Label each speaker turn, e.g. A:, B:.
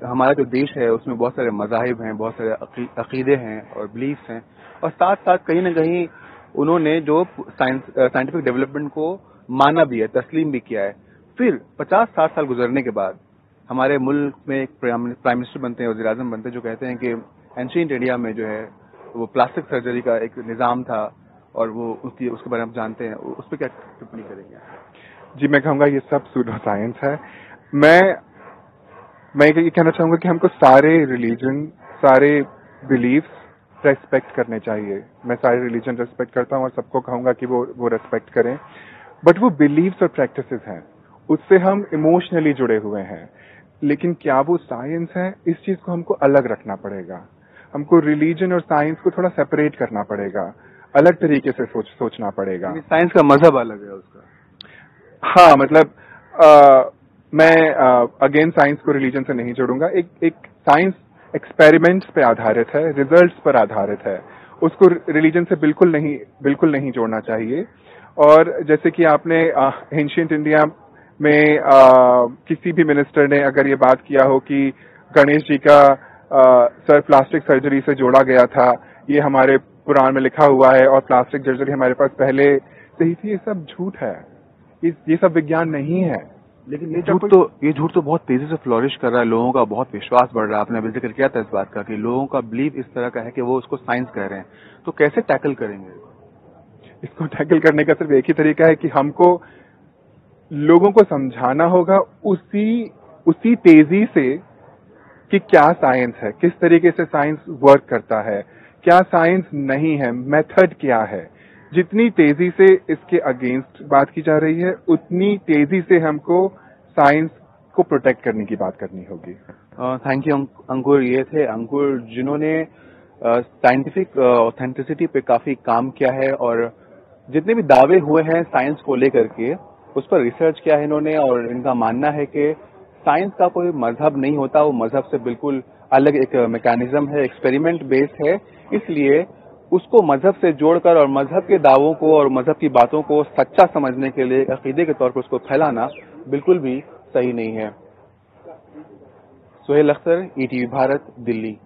A: हमारा जो देश है उसमें बहुत सारे मज़ाहिब हैं, बहुत सारे अकीदे हैं और बिलीफ्स हैं, और साथ साथ कहीं ना कहीं उन्होंने जो साइंटिफिक डेवलपमेंट को माना भी है, तस्लीम भी किया है। फिर 50-60 साल गुजरने के बाद हमारे मुल्क में एक प्राइम मिनिस्टर बनते हैं, वज़ीर आज़म बनते हैं, जो कहते हैं कि एंशिएंट इंडिया में जो है वो प्लास्टिक सर्जरी का एक निज़ाम था, और वो उसके बारे में आप जानते हैं, उस पर क्या टिप्पणी करेंगे?
B: जी, मैं कहूँगा ये सब सूडो साइंस है। मैं ये कहना चाहूँगा कि हमको सारे रिलीजन, सारे बिलीफ्स रेस्पेक्ट करने चाहिए। मैं सारे रिलीजन रेस्पेक्ट करता हूँ और सबको कहूँगा कि वो रेस्पेक्ट करें, बट वो बिलीव्स और प्रैक्टिसेस हैं, उससे हम इमोशनली जुड़े हुए हैं। लेकिन क्या वो साइंस है, इस चीज को हमको अलग रखना पड़ेगा। हमको रिलीजन और साइंस को थोड़ा सेपरेट करना पड़ेगा, अलग तरीके से सोचना पड़ेगा।
A: साइंस का मजहब अलग है उसका।
B: हाँ, मतलब मैं अगेन साइंस को रिलीजन से नहीं जोड़ूंगा। एक साइंस एक्सपेरिमेंट्स पे आधारित है, रिजल्ट्स पर आधारित है, उसको रिलीजन से बिल्कुल नहीं जोड़ना चाहिए। और जैसे कि आपने एंशिएंट इंडिया में किसी भी मिनिस्टर ने अगर ये बात किया हो कि गणेश जी का सर प्लास्टिक सर्जरी से जोड़ा गया था, ये हमारे पुराण में लिखा हुआ है और प्लास्टिक सर्जरी हमारे पास पहले से ही थी, ये सब झूठ है, ये सब विज्ञान नहीं है।
A: लेकिन ये झूठ तो बहुत तेजी से फ्लोरिश कर रहा है, लोगों का बहुत विश्वास बढ़ रहा है। आपने अभी जिक्र किया था इस बात का कि लोगों का बिलीव इस तरह का है कि वो उसको साइंस कह रहे हैं, तो कैसे टैकल करेंगे?
B: इसको टैकल करने का सिर्फ एक ही तरीका है कि हमको लोगों को समझाना होगा उसी तेजी से कि क्या साइंस है, किस तरीके से साइंस वर्क करता है, क्या साइंस नहीं है, मेथड क्या है। जितनी तेजी से इसके अगेंस्ट बात की जा रही है, उतनी तेजी से हमको साइंस को प्रोटेक्ट करने की बात करनी होगी।
A: थैंक यू अंकुर। ये थे अंकुर जिन्होंने साइंटिफिक ऑथेंटिसिटी पे काफी काम किया है, और जितने भी दावे हुए हैं साइंस को लेकर के उस पर रिसर्च किया है इन्होंने, और इनका मानना है कि साइंस का कोई मजहब नहीं होता, वो मजहब से बिल्कुल अलग एक मैकेनिज्म है, एक्सपेरिमेंट बेस्ड है। इसलिए उसको मजहब से जोड़कर और मजहब के दावों को और मजहब की बातों को सच्चा समझने के लिए अकीदे के तौर पर उसको फैलाना बिल्कुल भी सही नहीं है। सुहेल अख्तर, ETV भारत, दिल्ली।